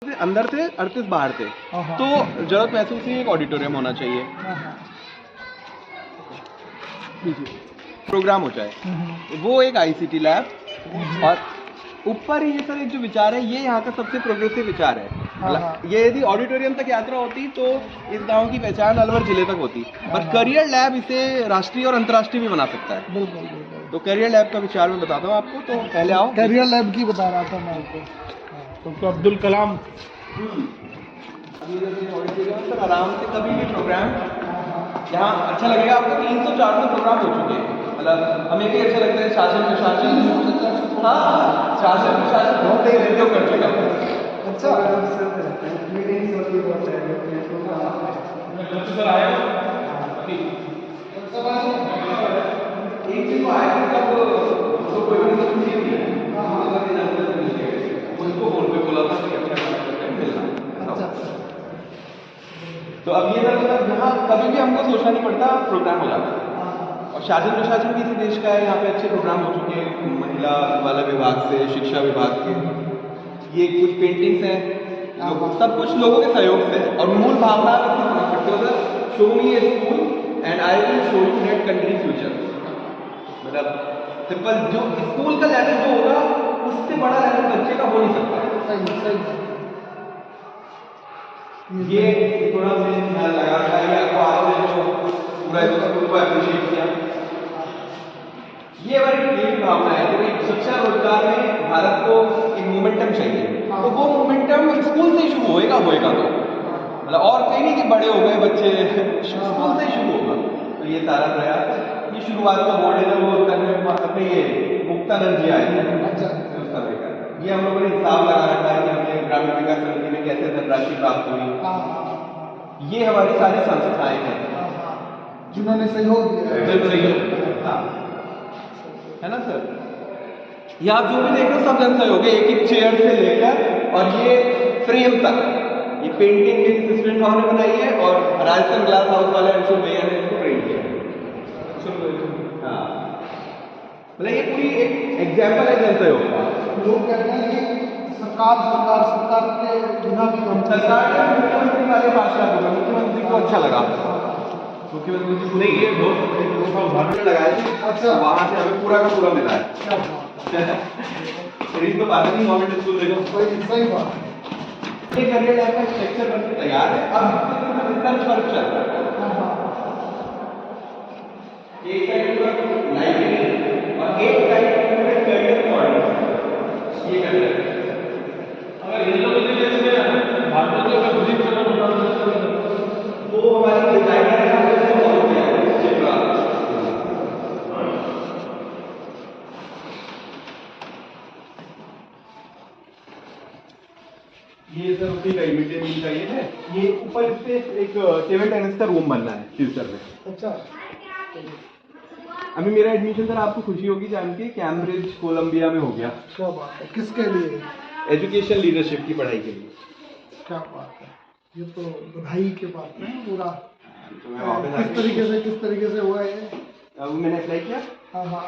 अंदर थे 38 बाहर थे, तो जरूरत महसूस हुई एक ऑडिटोरियम होना चाहिए, प्रोग्राम हो जाए। वो एक आईसीटी लैब, और ऊपर ये सर एक जो विचार है, ये यहाँ का सबसे प्रोग्रेसिव विचार है। ये यदि ऑडिटोरियम तक यात्रा होती तो इस गांव की पहचान अलवर जिले तक होती, पर करियर लैब इसे राष्ट्रीय और अंतर्राष्ट्रीय भी बना सकता है। बिल्कुल बिल्कुल। तो करियर लैब का विचार मैं बताता हूँ आपको, तो पहले आओ। करियर लैब की बता रहा था मैं आपको, तो अब्दुल कलाम। सर आराम से कभी भी प्रोग्राम यहाँ अच्छा लगेगा आपको। 300-400 प्रोग्राम हो चुके हैं, मतलब हमें भी अच्छा लगता है। शासन प्रशासन, हाँ शासन प्रशासन बहुत ही रेडियो कर चुका है। अच्छा सर आया एक दिन को आया तब उसको कोई भी छुट्टी नहीं है, उसको फोन पे बोला था कि अपना मिलना। तो अब ये सर मतलब यहाँ कभी भी हमको सोचना नहीं पड़ता, प्रोग्राम हो जाता है। और शासन प्रशासन भी इसी देश का है, यहाँ पे अच्छे प्रोग्राम हो चुके हैं महिला वाला विभाग से, शिक्षा विभाग के। ये कुछ पेंटिंग्स हैं, सब कुछ लोगों के सहयोग से है। और मूल भावना आप इसमें समझ सकते हो sir, show me A school and I will show you that country future. मतलब सिंपल, जो स्कूल का लेवल जो होगा उससे बड़ा लेवल बच्चे का हो नहीं सकता। सही सही। ये थोड़ा सा ध्यान लगा रखा है, आपको आपने जो पूरा स्कूल को अप्रिशिएट किया। ये हमारी एक भावना है कि भाई शिक्षा रोजगार में भारत को एक मोमेंटम चाहिए, तो वो मोमेंटम स्कूल से ही शुरू होएगा तो मतलब और कहीं नहीं कि बड़े हो गए बच्चे, स्कूल से ही शुरू होगा। तो ये सारा प्रयास है। ये शुरुआत का बोर्ड है वो अपने ये मुक्तानंद जी आए थे उस समय का। ये हम लोगों ने हिसाब लगा रखा है कि हमें ग्रामीण विकास समिति में कैसे धनराशि प्राप्त हुई। ये हमारी सारी संस्थाएं हैं जिन्होंने सहयोग दिया, हाँ है ना सर। ये आप जो भी देख रहे हो सब जन सहयोग है, एक एक चेयर से लेकर और ये फ्रेम तक। ये पेंटिंग मेरी सिस्टर इन लॉ ने बनाई है और राजस्थान ग्लास हाउस वाले अंशुल भैया ने इसको प्रिंट किया। हाँ मतलब ये पूरी एक एग्जाम्पल है जन सहयोग का। लोग कहते हैं कि सरकार के बिना भी सरकार ने मुख्यमंत्री वाले 5 लाख रुपए मुख्यमंत्री को अच्छा लगा। मुख्यमंत्री जी को नहीं, ये दो उदाहरण लगाए थे। अच्छा, वहाँ से हमें पूरा का पूरा मिला है। तो बात नहीं, गवर्नमेंट स्कूल देखो सही बात। ये करियर लैब का स्ट्रक्चर बनके तैयार है, अब रिसर्च वर्क चल रहा है। एक साइड पूरा लाइब्रेरी और एक साइड पूरे करियर मॉडल। ये करियर अगर इन लोगों के जैसे भारतीय का खुद ही वो हमारी डिजाइनर है, उसको फॉलो किया है चित्रा। ये सर उसी का मिड डे मील का ये है। ये ऊपर इससे एक टेबल टेनिस का रूम बनना है फ्यूचर में। अच्छा, अभी मेरा एडमिशन सर आपको खुशी होगी जान के कैम्ब्रिज कोलंबिया में हो गया। क्या बात है। किसके लिए? एजुकेशन लीडरशिप की पढ़ाई के लिए। क्या बात है, ये तो बधाई के बात है पूरा। तो किस तरीके से हुआ ये? अब मैंने अप्लाई किया। हाँ,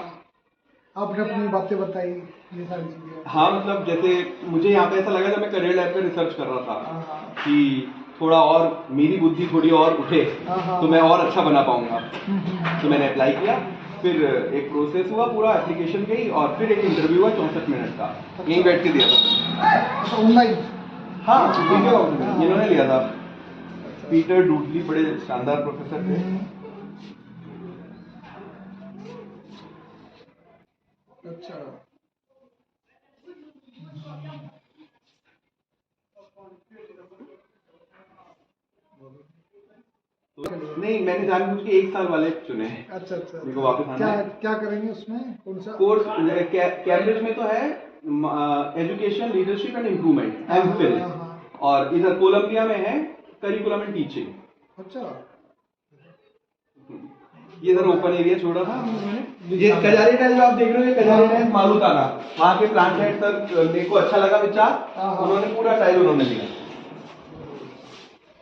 आपने अपनी बातें बताई, ये सारी चीजें। हाँ मतलब जैसे मुझे यहाँ पे ऐसा लगा जब मैं करियर लैब पे रिसर्च कर रहा था कि थोड़ा और मेरी बुद्धि थोड़ी और उठे तो मैं और अच्छा बना पाऊंगा। तो मैंने अप्लाई किया, फिर एक प्रोसेस हुआ, पूरा एप्लीकेशन गई और फिर एक इंटरव्यू हुआ 64 मिनट का। यहीं बैठ के दिया था ऑनलाइन। हाँ इन्होंने लिया था। पीटर डूडली बड़े शानदार प्रोफेसर थे। अच्छा, नहीं मैंने जानबूझ के 1 साल वाले चुने हैं। अच्छा अच्छा। देखो वापस आना है। क्या करेंगे उसमें? कौन सा कोर्स? कैम्ब्रिज में तो है education leadership and improvement MPhil, और इधर कोलंबिया में है करिकुलम एंड टीचिंग। अच्छा, ये इधर ओपन एरिया छोड़ा था मैंने। ये कजारी टाइल जो आप देख रहे हो, ये कजारी टाइल मालूताना, वहाँ के प्लांट हेड सर मेरे को अच्छा लगा विचार, उन्होंने पूरा टाइल उन्होंने दिया।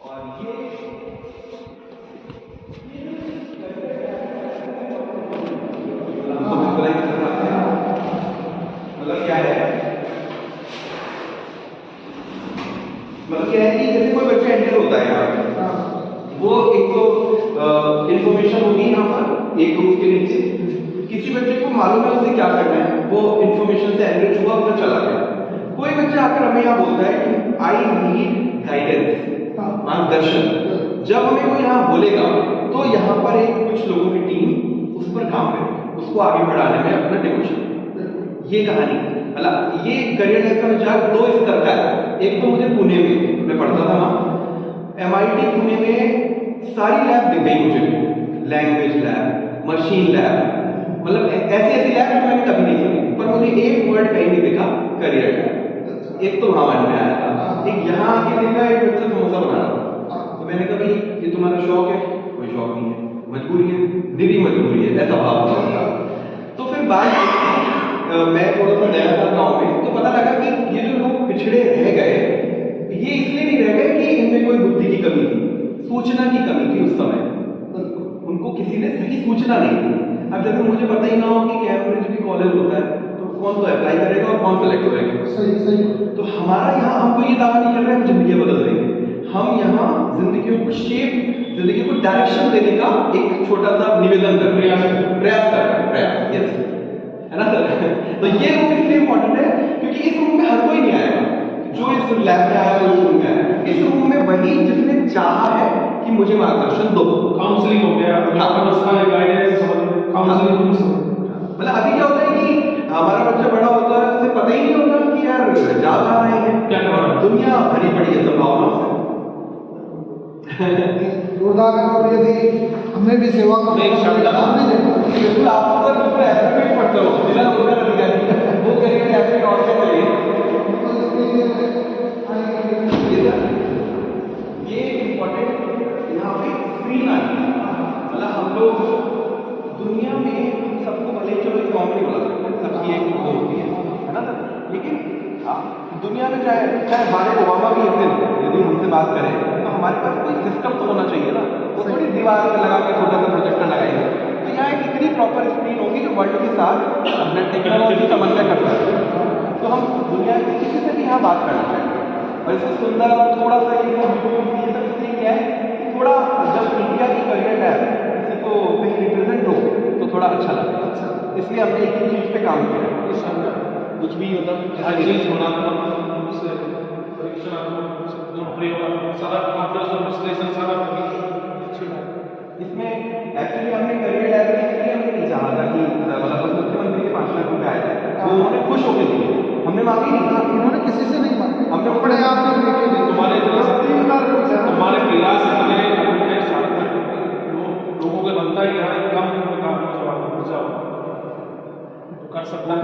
और ये मतलब क्या है मतलब क्या है कि जैसे कोई बच्चा एंटर होता है यहाँ पे, हाँ, वो एक तो इंफॉर्मेशन होगी यहाँ पर एक रूम के नीचे, किसी बच्चे को मालूम है उसे क्या करना है, वो इंफॉर्मेशन से एनरिच हुआ अपना चला गया। कोई बच्चा आकर हमें यहाँ बोलता है कि आई नीड गाइडेंस, मार्गदर्शन, जब हमें वो यहाँ बोलेगा तो यहाँ पर एक कुछ लोगों की टीम उस पर काम करेगी, उसको आगे बढ़ाने में अपना डिवोशन। ये कहानी मतलब ये करियर लाइफ का विचार दो स्तर का है। एक तो मुझे पुणे में मैं पढ़ता था वहाँ MIT पुणे में सारी लैब दिख गई मुझे, लैंग्वेज लैब, मशीन लैब, मतलब ऐसी ऐसी लैब जो मैंने कभी नहीं सुनी, पर मुझे एक वर्ड कहीं नहीं दिखा करियर लैब। एक तो वहाँ मन में आया था, एक यहाँ आके देखा एक बच्चा समोसा बना रहा था, तो मैंने कहा भाई ये तुम्हारा शौक है? कोई शौक नहीं है, मजबूरी है, निरी मजबूरी है, ऐसा भाव था। तो फिर बात मैं थोड़ा सा नया था गाँव में, तो पता लगा कि ये जो लोग पिछड़े रह गए, ये इसलिए नहीं रह गए कि इनमें कोई बुद्धि की कमी थी, सूचना की कमी थी उस समय, उनको किसी ने सही सूचना नहीं दी। अब जैसे मुझे पता ही ना हो कि कैम्ब्रिज भी कॉलेज होता है, तो कौन तो अप्लाई करेगा और कौन सेलेक्ट होएगा? सही सही। तो हमारा यहाँ हम कोई ये दावा नहीं कर रहे हम जिंदगी बदल देंगे, हम यहाँ जिंदगियों को शेप, जिंदगी को डायरेक्शन देने का एक छोटा सा निवेदन कर रहे हैं, प्रयास कर रहे हैं, प्रयास, यस, है ना सर? तो ये रूम इसलिए इंपॉर्टेंट है क्योंकि इस रूम में हर कोई नहीं आएगा जो इस लैब में आया, वो इस रूम में आया। इस रूम में वही जिसने चाहा है कि मुझे मार्गदर्शन दो, काउंसलिंग हो गया, गाइडेंस, काउंसलिंग। मतलब अभी क्या होता है कि हमारा बच्चा बड़ा होता है, उसे पता ही नहीं होता कि यार जा कहाँ रहे हैं, क्या कर रहे हैं, दुनिया भरी पड़ी है संभावनाओं से। जोरदार है। और यदि हमें भी सेवा का नहीं, शानदार। हम भी देखें। बिल्कुल आप सर बिल्कुल एस्टिमेट पढ़ते हो, जिला नोडल अधिकारी वो करिए एस्टिमेट और से चलिए। तो इसके लिए ये सर ये इम्पोर्टेंट यहाँ पे स्क्रीन आ गई, मतलब हम लोग दुनिया में हम सबको भले ही चलो कॉमेडी बोला सकते हैं, सबकी एक वो होती है ना सर, लेकिन दुनिया में चाहे बाराक ओबामा भी एक दिन यदि हमसे बात करें तो हमारे पास कोई सिस्टम तो होना चाहिए ना, वो थोड़ी दीवार पे लगा के छोटा सा प्रोजेक्टर लगाएंगे। तो यहाँ एक इतनी प्रॉपर स्क्रीन होगी जो वर्ल्ड के साथ अपना टेक्नोलॉजी समन्वय कर सकते हैं, तो हम दुनिया के किसी से भी यहाँ बात करना चाहिए। और इससे सुंदर थोड़ा सा ये सब इसलिए क्या है कि थोड़ा जब इंडिया की करियर है किसी को कहीं रिप्रेजेंट हो तो थोड़ा अच्छा लगेगा, इसलिए हमने एक ही चीज़ पे काम किया है। कुछ भी मतलब हर चीज गुणात्मक से परीक्षणात्मक प्रयोग सारा कंप्यूटर विश्लेषण सारा अच्छी बात। इसमें एक्चुअली हमने करियर लाइब्रेरी के लिए हमने नहीं चाहा था कि मतलब बस मुख्यमंत्री के 5 लाख रुपए आए थे, वो उन्होंने खुश होकर दिए, हमने मांगी नहीं, इन्होंने किसी से नहीं मांगा, हमने अपने आप ही लेके गए। तुम्हारे तुम्हारे प्रयास इतने लोगों को बनता है कि हाँ एक कम काम जाओ तो कर सकता है।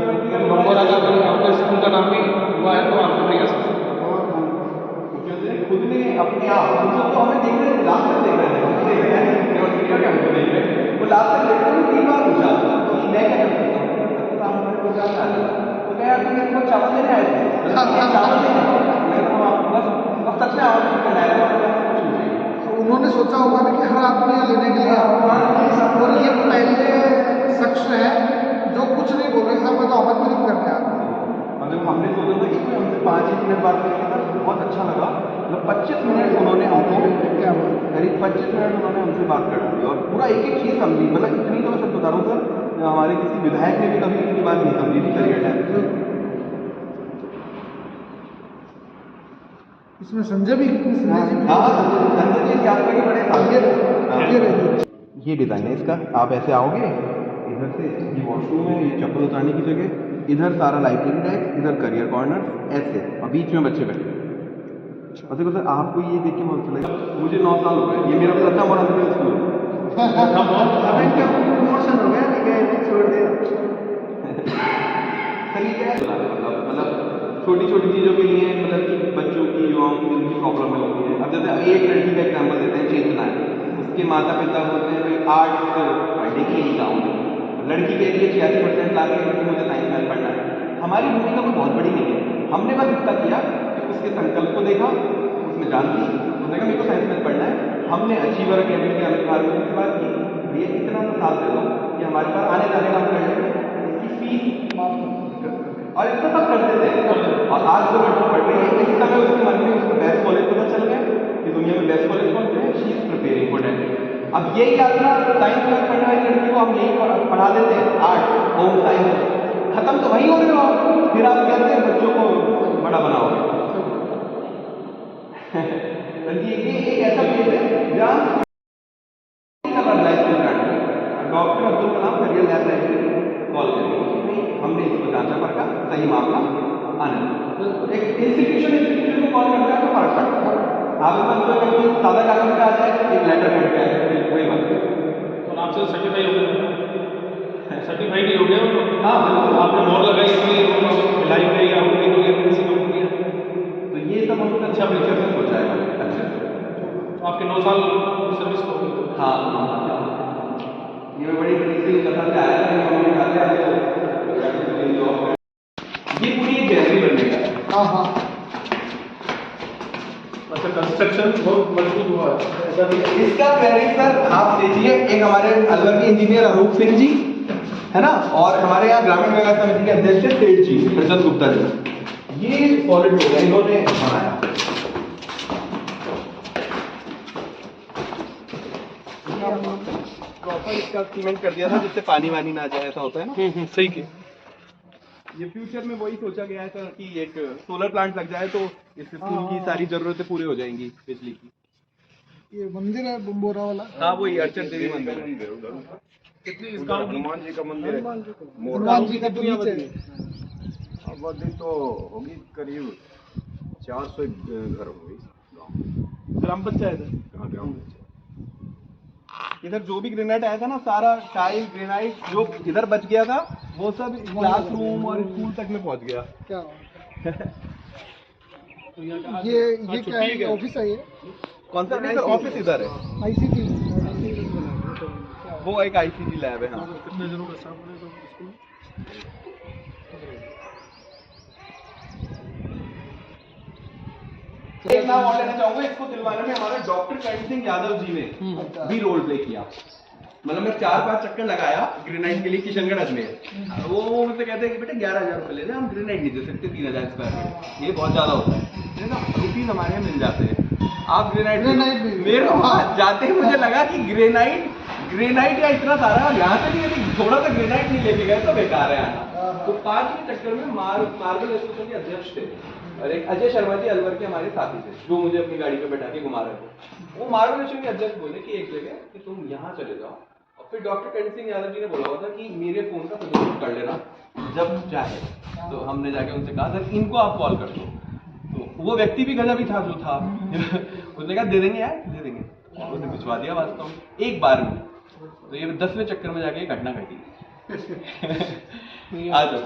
नंबर अगर आपके स्कूल का नाम भी हुआ है तो आपको प्रयास खुद ने अपने आप उनको तो हमें देख रहे थे, लास्ट तक देख रहे थे, हमको देख रहे हैं हमको देख रहे हैं, वो लास्ट तक देख रहे थे, 3 बार पूछा कि मैं क्या कर सकता हूँ, तो सामने हमारे प्रोग्राम में आ गया, तो कहा यार तुम मेरे को चावल देने आए थे, चावल देने मैं तो बस सच में आवाज करना आया था, तो उन्होंने सोचा होगा ना कि हर आदमी लेने के लिए और ये पहले शख्स है जो कुछ नहीं बोल रहे, सब तो आमंत्रित करने आते हैं। मतलब हमने सोचा था कि कोई हमसे 5 ही मिनट बात करेंगे था, बहुत अच्छा लगा, मतलब 25 मिनट उन्होंने हमको करीब 25 मिनट उन्होंने हमसे बात कर दी और पूरा एक एक चीज़ समझी, मतलब इतनी तो मैं सच बता रहा हूँ सर, हमारे किसी विधायक ने भी कभी इतनी बात नहीं समझी थी करियर टाइम। इसमें संजय भी संजय जी भी हाँ संजय जी इस यात्रा के बड़े ये रहे। ये डिज़ाइन है इसका, आप ऐसे आओगे इधर से, ये वॉशरूम है, ये चप्पल उतारने की जगह, इधर सारा लाइब्रेरी डेस्क, इधर करियर कॉर्नर, ऐसे और बीच में बच्चे बैठे। और देखो सर आपको ये देख के बहुत अच्छा लगा, मुझे 9 साल हो गए, ये मेरा प्रथम और अंतिम स्कूल प्रमोशन हो गया, लेकिन छोड़ दिया सर। ये क्या है मतलब छोटी छोटी चीज़ों के लिए, मतलब कि बच्चों की युवाओं की जिनकी प्रॉब्लम होती है। अब जैसे एक लड़की का एग्जाम्पल देते हैं, चेतना है, उसके माता पिता बोलते हैं भाई आर्ट्स पढ़ने के लिए जाऊँ, लड़की के लिए 86% ला के मुझे साइंस में पढ़ना है। हमारी भूमिका कोई बहुत बड़ी नहीं है, हमने बस इतना किया कि उसके संकल्प को देखा, उसमें जान दी, उसने कहा मेरे को साइंस में पढ़ना है। हमने अचीवर अकेडमी के अमित भारती से बात की, भैया इतना तो साथ दे दो कि हमारे पास आने जाने का हम कर लेंगे, इसकी फीस माफ कर, और इतना सब करते थे। और आज जो लड़की पढ़ रही है, इस समय उसके मन में उसको बेस्ट कॉलेज अब यही अपना साइंस में पढ़ने वाली लड़की को हम यही पढ़ा देते हैं, आर्ट होम साइंस, खत्म तो वही हो गए हो, फिर आप कैसे बच्चों को बड़ा बनाओगे? ये एक ऐसा पेज है जहाँ doctor Abdul Kalam career lab library call करेंगे, हमने इसको जांचा परखा, सही मामला आनंद। एक इंस्टीट्यूशन को कॉल करता है तो फर्क पड़ता है। आप मतलब कभी सादा कागज पे आ जाए, एक लेटर हेड पे आए, वही बात है। तो आपसे सर्टिफाई हो गया, सर्टिफाइड ही हो गया वो। हाँ बिल्कुल, आपने मोहर लगाई इसलिए खिलाई गई या उनकी कोई एमएनसी कंपनी है, तो ये सब हमने अच्छा फ्यूचर में सोचा है अच्छे से। तो आपके 9 साल सर्विस हो गई। हाँ, ये मैं बड़ी इंटरेस्टिंग कथा से आया था, हमने कहा ये पूरी एक गैलरी बनेगा। हाँ हाँ अच्छा, कंस्ट्रक्शन बहुत मजबूत हुआ है ऐसा भी है। इसका क्रेडिट सर आप देखिए, एक हमारे अलवर के इंजीनियर अरूप सिंह जी है ना, और हमारे यहाँ ग्रामीण विकास समिति के अध्यक्ष है सेठ जी प्रचंड गुप्ता जी, ये सॉलिड हो गया, इन्होंने बनाया। प्रॉपर इसका सीमेंट कर दिया था जिससे पानी वानी ना जाए, ऐसा होता है ना। सही की। ये फ्यूचर में वही सोचा गया है सर कि एक सोलर प्लांट लग जाए तो इस स्कूल की सारी जरूरतें पूरी हो जाएंगी बिजली की। ये मंदिर है बम्बोरा वाला, हाँ वही अर्चन देवी मंदिर है। कितनी इस गांव की हनुमान जी का मंदिर है। हनुमान जी का तो नीचे है। आबादी तो होगी करीब 400 घर होंगे गाँव। ग्राम पंचायत है। हाँ, ग्राम पंचायत। इधर जो भी ग्रेनाइट आया था ना, सारा टाइल ग्रेनाइट जो इधर बच गया था वो सब क्लासरूम और स्कूल तक में पहुंच गया। क्या बात है। तो यहाँ का आज- ये आज क्या है, छुट्टी है ऑफिस है ये, कौन सा नहीं सर, ऑफिस इधर है, आईसीटी। वो एक आईसीटी लैब है। हाँ कितने जनों का स्टाफ बने तो स्कूल? एक नाम और लेना चाहूंगा, इसको दिलवाने में हमारे डॉक्टर करण सिंह यादव जी ने भी रोल प्ले किया। मतलब मैं 4-5 चक्कर लगाया ग्रेनाइट के लिए किशनगढ़ अजमेर, वो मुझसे कहते हैं कि बेटा 11,000 रुपये ले दे, हम ग्रेनाइट नहीं दे सकते 3,000 स्क्वायर फीट, ये बहुत ज्यादा होता है ना, रुपीज हमारे यहाँ मिल जाते हैं, आप ग्रेनाइट मेरे वहाँ जाते ही मुझे लगा कि ग्रेनाइट या इतना सारा यहाँ से नहीं, यदि थोड़ा सा ग्रेनाइट नहीं लेके गए तो बेकार है आना। तो 5वें चक्कर में मार्बल एसोसिएशन के अध्यक्ष थे और एक अजय शर्मा जी अलवर के हमारे साथी थे, जो मुझे अपनी गाड़ी पे बैठा के घुमा रहे थे। वो मार्बल एसोसिएशन के अध्यक्ष बोले कि एक जगह कि तुम यहाँ चले जाओ, और फिर डॉक्टर करण सिंह यादव जी ने बोला हुआ था कि मेरे फोन का सदुपयोग कर लेना जब चाहे। तो हमने जाके उनसे कहा सर इनको आप कॉल कर दो, तो वो व्यक्ति भी गजब ही था जो था उसने कहा दे देंगे यार, दे देंगे, और उसने भिजवा दिया वास्तव में एक बार में। तो ये 10वें चक्कर में जाके घटना घटी। आ जाओ।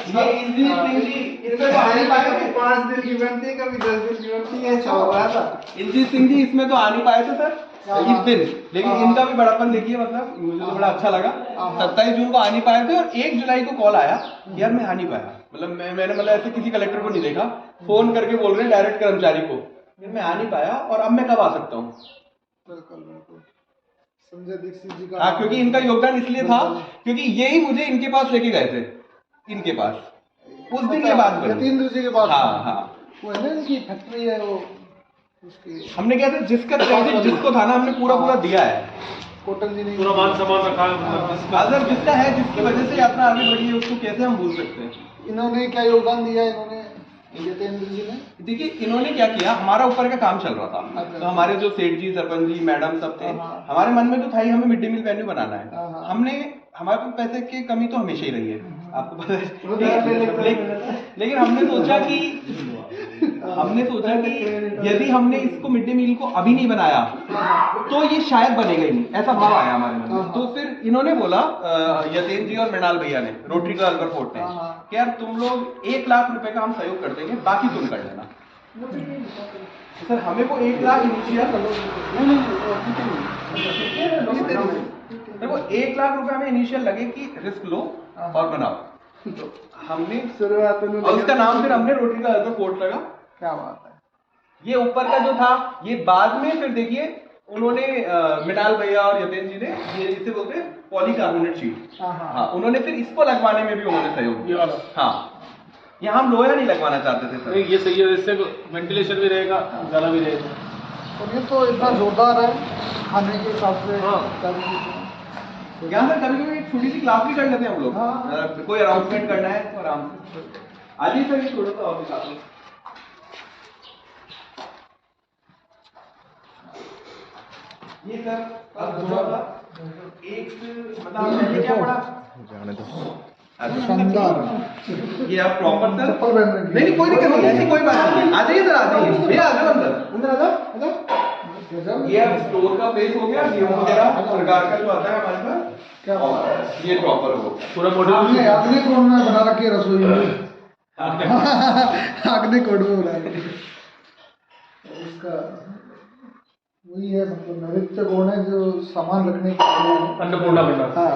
ये इंजीनियर सिंह जी इसमें तो आ नहीं पाए थे, 5 दिन की बनती है, कभी 10 दिन की बनती है, ऐसा हो रहा था। इंजीनियर सिंह जी इसमें तो आ नहीं पाए थे सर इस दिन, लेकिन इनका भी बड़ापन देखिए, मतलब मुझे तो बड़ा अच्छा लगा। 27 जून को आ नहीं पाए थे और 1 जुलाई को कॉल आया यार मैं आ नहीं पाया, मतलब मैंने मतलब ऐसे किसी कलेक्टर को नहीं देखा, फोन करके बोल रहे हैं डायरेक्ट कर्मचारी को यार मैं आ नहीं पाया और अब मैं कब आ सकता हूँ। बिल्कुल संजय दीक्षित जी का, हाँ, क्योंकि इनका योगदान इसलिए था क्योंकि यही मुझे इनके पास लेके गए थे, इनके पास उस दिन के बाद यतीन्द्र जी के पास। हाँ हाँ, वो है ना इनकी फैक्ट्री है, वो उसकी हमने क्या था जिसका क्रेडिट जिसको था ना हमने पूरा दिया है, कोटल जी ने पूरा मान सम्मान रखा है, मतलब अगर जिसका है जिसकी वजह से यात्रा आगे बढ़ी है उसको कैसे हम भूल सकते हैं। इन्होंने क्या योगदान दिया, इन्होंने यतेंद्र जी ने। देखिए इन्होंने क्या किया, हमारा ऊपर का काम चल रहा था, अच्छा। तो हमारे जो सेठ जी सरपंच जी मैडम सब थे, हाँ। हमारे मन में तो था ही हमें मिड डे मील वेन्यू बनाना हाँ। है। हमने हमारे पास पैसे की कमी तो हमेशा ही रही है, आपको पता वो है, तो लेकिन हमने सोचा कि यदि हमने इसको मिड डे मील को अभी नहीं बनाया तो ये शायद बनेगा ही नहीं, ऐसा भाव आया हमारे मन में। हाँ। तो फिर इन्होंने बोला यतेंद्र जी और मृणाल भैया ने, रोटरी क्लब अलवर फोर्ट ने, हाँ। कि यार तुम लोग 1 लाख रुपए का हम सहयोग कर देंगे, बाकी तुम कर लेना। सर हमें वो 1 लाख इनिशियल, वो 1 लाख रुपए हमें इनिशियल लगे कि रिस्क लो और बनाओ, तो हमने शुरुआत में और उसका नाम फिर हमने रोटरी का अलवर फोर्ट लगा। क्या बात है। ये ऊपर का जो था ये बाद में फिर देखिए उन्होंने मृणाल भैया और यतेंद्र जी ने ये इसे बोलते हैं पॉलीकार्बोनेट शीट, हाँ। हाँ उन्होंने फिर इसको लगवाने में भी उन्होंने सहयोग ये दिया। वाला हाँ यहाँ हम लोहा नहीं लगवाना चाहते थे नहीं सर। ये सही है, इससे वेंटिलेशन भी रहेगा, उजाला भी रहेगा। और ये तो इतना जोरदार है खाने के हिसाब से। हाँ। यहाँ सर कभी कभी एक छोटी सी क्लास भी कर लेते हैं हम लोग। हाँ। कोई अनाउंसमेंट करना है तो आराम से आज ही सर ये थोड़ा सा और दिखा दो। ये सर अब थोड़ा सा एक मतलब आपने क्या पढ़ा? शानदार। ये आप प्रॉपर सर चप्पल पहन रखी है। नहीं कोई दिक्कत नहीं, ऐसी कोई बात नहीं। आ जाइए सर, आ जाइए भैया, आ जाओ अंदर आ जाओ। गजब। ये अब स्टोर का फेस हो गया, गेहूं वगैरह सरकार का जो आता है हमारे पास, क्या और ये प्रॉपर हो पूरा आपने मॉड्यूल आपने कौन में बना रखी है रसोई में? आपने कोड में बना रखी है। इसका वही है, मतलब नैऋत्य कोण है जो सामान रखने के लिए। अन्नपूर्णा भंडार। हाँ,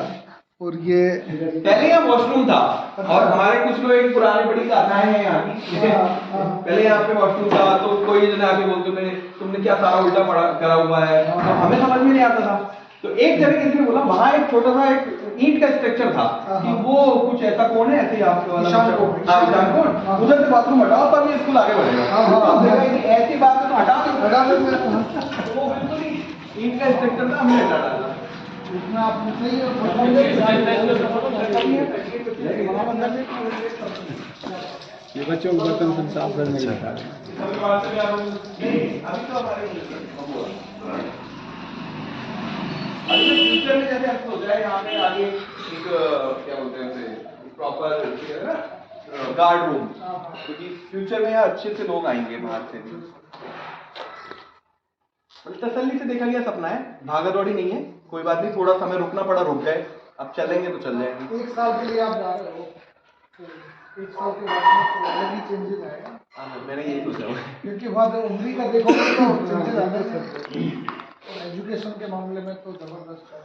और ये पहले यहाँ वॉशरूम था और हमारे कुछ लोग एक पुरानी बड़ी गाथाएं हैं यहाँ की। पहले यहाँ पे वॉशरूम था तो कोई जन आके बोलते थे तुमने क्या सारा उल्टा पड़ा करा हुआ है, तो हमें समझ में नहीं आता था। तो एक जगह किसी ने बोला वहाँ एक छोटा सा एक ईंट का स्ट्रक्चर था कि वो कुछ ऐसा कौन है, ऐसे ही आपके वाला ईशान कोण। हाँ, ईशान कोण। उधर से बाथरूम हटाओ तब ये स्कूल आगे बढ़ेगा। हाँ, हाँ, तो हमने कहा कि ऐसी बात है तो हटा दो। बड़ा में तो वो बिल्कुल ही ईंट का स्ट्रक्चर था, हमने हटा डाला। इसमें आपने सही ये बच्चों को बर्तन साफ करने के लिए। अभी तो हमारे फ्यूचर में जैसे आपको हो जाए यहाँ पे आगे एक क्या बोलते हैं उसे प्रॉपर गार्ड रूम, क्योंकि फ्यूचर में यहाँ अच्छे से लोग आएंगे बाहर से भी। तसल्ली से देखा गया सपना है, भागा दौड़ी नहीं है। कोई बात नहीं, थोड़ा समय रुकना पड़ा, रुक गए, अब चलेंगे तो चल जाएंगे। 1 साल के लिए आप जा रहे हो, तो 1 साल के बाद में तो अलग ही चेंजेस आएगा, मैंने यही सोचा हुआ है। क्योंकि बाद उम्री का देखोगे तो चेंजेस आते हैं। एजुकेशन के मामले में तो जबरदस्त है,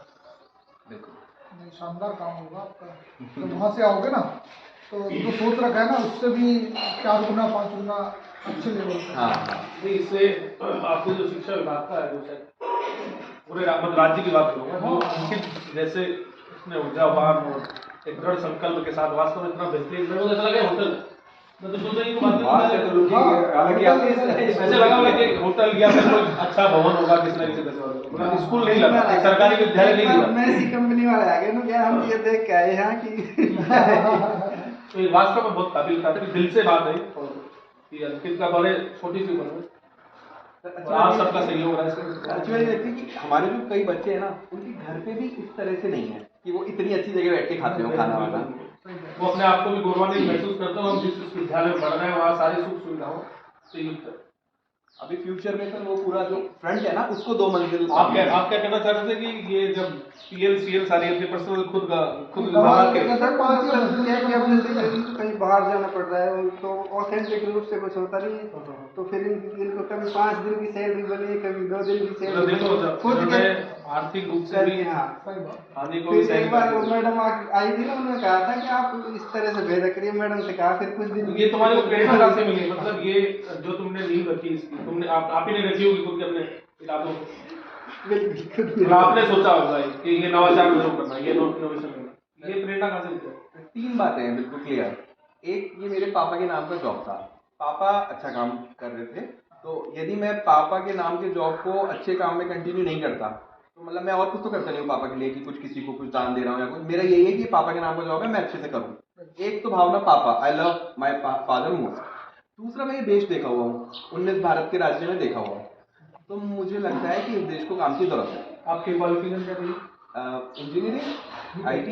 बिल्कुल नहीं शानदार काम होगा आपका। तो वहाँ से आओगे ना तो जो सोच रखा है ना उससे भी 4 गुना 5 गुना अच्छे लेवल पे। हाँ नहीं, इससे आपको जो शिक्षा विभाग का है जो शायद पूरे राज्य की बात करूँगा, जो अंकित जैसे इसमें ऊर्जावान और एक दृढ़ संकल्प के साथ वास्तव में इतना बेहतरीन, मेरे को ऐसा लगा होटल, मैं तो सोचा ये बात से तो रुकी, हालांकि ऐसे लगा मुझे कि होटल या फिर कोई अच्छा भवन होगा किसी न किसी तरह, स्कूल नहीं लगा, एक सरकारी विद्यालय नहीं लगा। मैं इसी कंपनी वाले आ गए ना क्या, हम ये देख के आए यहाँ की। तो ये वास्तव में बहुत काबिल था, दिल से बात है कि अंकित का बड़े छोटी सी उम्र में आप सबका सहयोग रहा है। अच्छी बात ये लगती है कि हमारे जो कई बच्चे हैं ना, उनके घर पे भी इस तरह से नहीं है कि वो इतनी अच्छी जगह बैठ के खाते हो खाना वाना। वो अपने आप को भी गौरवान्वित महसूस करते हो, हम जिस विद्यालय में पढ़ रहे हैं वहाँ सारी सुख सुविधाओं से युक्त है। अभी फ्यूचर में सर वो पूरा जो फ्रंट है ना उसको 2 मंजिल। आप क्या कहना चाहते थे कि ये जब PL सारी अपनी पर्सनल खुद विभाग के सर 5 कहीं बाहर जाना पड़ रहा है तो ऑथेंटिक रूप से कुछ होता नहीं है, तो फिर इनको कभी 5 दिन की सैलरी बनी, कभी 2 दिन की सैलरी खुद के आर्थिक रूप से भी हाँ। आने को भी फिर एक बार वो मैडम आई थी ना, उन्होंने कहा था कि आप इस तरह से भेजा करिए, मैडम से कहा। फिर कुछ दिन ये तुम्हारे को प्रेरणा कहाँ से मिली, मतलब ये जो तुमने नींव रखी इसकी, तुमने आप ही ने रखी होगी खुद के अपने इरादों से, आपने सोचा होगा कि ये नवाचार जरूर करना, ये इनोवेशन करना, ये प्रेरणा कहाँ से मिलती है? 3 बातें हैं बिल्कुल क्लियर। एक, ये मेरे पापा के नाम का जॉब था, पापा अच्छा काम कर रहे थे, तो यदि मैं पापा के नाम के जॉब को अच्छे काम में कंटिन्यू नहीं करता तो मतलब मैं और कुछ तो करता नहीं हूँ पापा के लिए कि कुछ किसी को कुछ दान दे रहा हूँ या कुछ। मेरा यही है कि पापा के नाम का जॉब है, मैं अच्छे से करूँ। एक तो भावना पापा, I love my father most. दूसरा, मैं ये देश देखा हुआ हूँ, 19 भारत के राज्य में देखा हुआ हूँ, तो मुझे लगता है कि इस देश को काम की जरूरत है। आपकी क्वालिफिकेशन क्या रही? इंजीनियरिंग, IT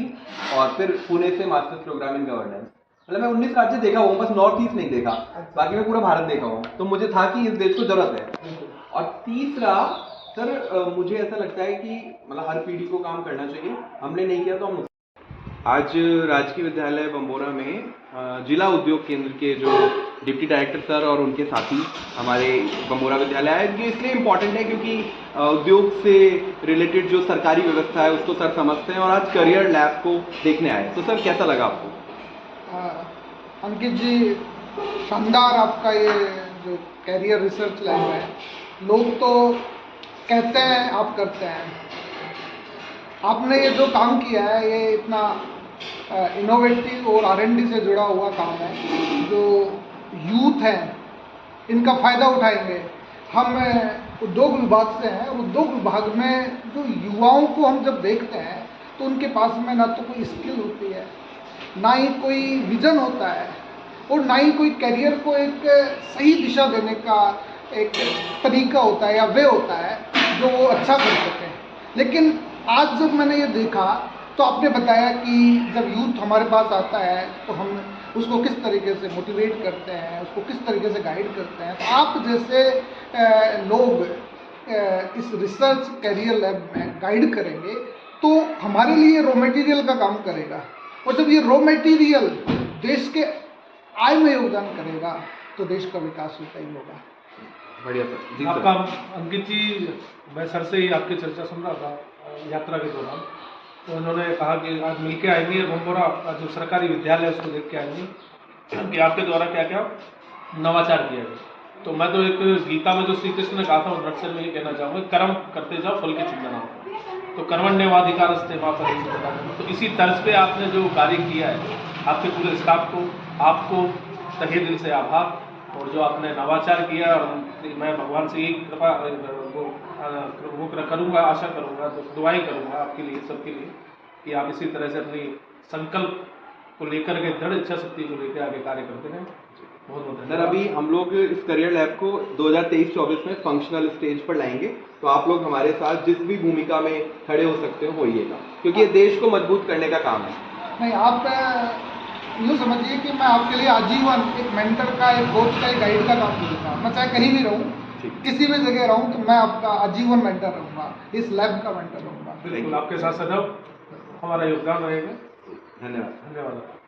और फिर पुणे से मास्टर्स प्रोग्राम इन गवर्नेंस। मतलब मैं 19 राज्य देखा हुआ हूँ, बस नॉर्थ ईस्ट नहीं देखा, बाकी मैं पूरा भारत देखा हुआ हूँ। तो मुझे था कि इस देश को जरूरत है। और तीसरा सर, मुझे ऐसा लगता है कि मतलब हर पीढ़ी को काम करना चाहिए, हमने नहीं किया तो हम। आज राजकीय विद्यालय बम्बोरा में जिला उद्योग केंद्र के जो डिप्टी डायरेक्टर सर और उनके साथी हमारे बम्बोरा विद्यालय आए। ये इसलिए इम्पॉर्टेंट है क्योंकि उद्योग से रिलेटेड जो सरकारी व्यवस्था है उसको सर समझते हैं और आज करियर लैब को देखने आए। तो सर कैसा लगा आपको? अंकित जी, शानदार आपका ये जो कैरियर रिसर्च लैब है। लोग तो कहते हैं, आप करते हैं। आपने ये जो काम किया है ये इतना इनोवेटिव और R&D से जुड़ा हुआ काम है। जो यूथ है इनका फ़ायदा उठाएंगे। हम उद्योग विभाग से हैं और उद्योग विभाग में जो युवाओं को हम जब देखते हैं तो उनके पास में ना तो कोई स्किल होती है, ना ही कोई विजन होता है और ना ही कोई करियर को एक सही दिशा देने का एक तरीका होता है या वे होता है जो वो अच्छा कर सकें। लेकिन आज जब मैंने ये देखा तो आपने बताया कि जब यूथ हमारे पास आता है तो हम उसको किस तरीके से मोटिवेट करते हैं, उसको किस तरीके से गाइड करते हैं। तो आप जैसे लोग इस रिसर्च कैरियर लैब में गाइड करेंगे तो हमारे लिए रॉ मटेरियल का काम करेगा और जब ये रॉ मटेरियल देश के आय में योगदान करेगा तो देश का विकास होता ही होगा। बढ़िया सर। जी आपका सर। अंकित जी, मैं सर से ही आपकी चर्चा सुन रहा था यात्रा के दौरान, तो उन्होंने कहा कि आज मिलके आएंगे भंबोरा जो सरकारी विद्यालय है उसको देख के आएंगे कि आपके द्वारा क्या क्या नवाचार किया गया। तो मैं तो एक गीता में जो श्री कृष्ण ने कहा था उन नक्सल में ये कहना चाहूँगा, कर्म करते जाओ फल की चिंता ना हो। तो कर्मण्यवाधिकारस्ते मां फलेषु। तो इसी तर्ज पे आपने जो कार्य किया है, आपके पूरे स्टाफ को, आपको तहे दिल से आभार। और जो आपने नवाचार किया, और मैं भगवान से यही कृपा वो करूँगा, आशा करूँगा, तो दुआएं करूँगा आपके लिए, सबके लिए, कि आप इसी तरह से अपनी संकल्प को लेकर के, दृढ़ इच्छा शक्ति को लेकर आगे कार्य करते रहें। बहुत बहुत सर, अभी हम लोग इस करियर लैब को 2023-24 में फंक्शनल स्टेज पर लाएंगे, तो आप लोग हमारे साथ जिस भी भूमिका में खड़े हो सकते हो होइएगा, क्योंकि ये देश को मजबूत करने का काम है। नहीं, आप यूँ समझिए कि मैं आपके लिए आजीवन एक मेंटर का, एक कोच का, एक गाइड का काम करूँगा। मैं चाहे कहीं भी रहूँ, किसी भी जगह रहूँ, तो मैं आपका आजीवन मेंटर रहूँगा, इस लैब का मेंटर रहूँगा। बिल्कुल आपके साथ सदैव हमारा योगदान रहेगा। धन्यवाद। धन्यवाद।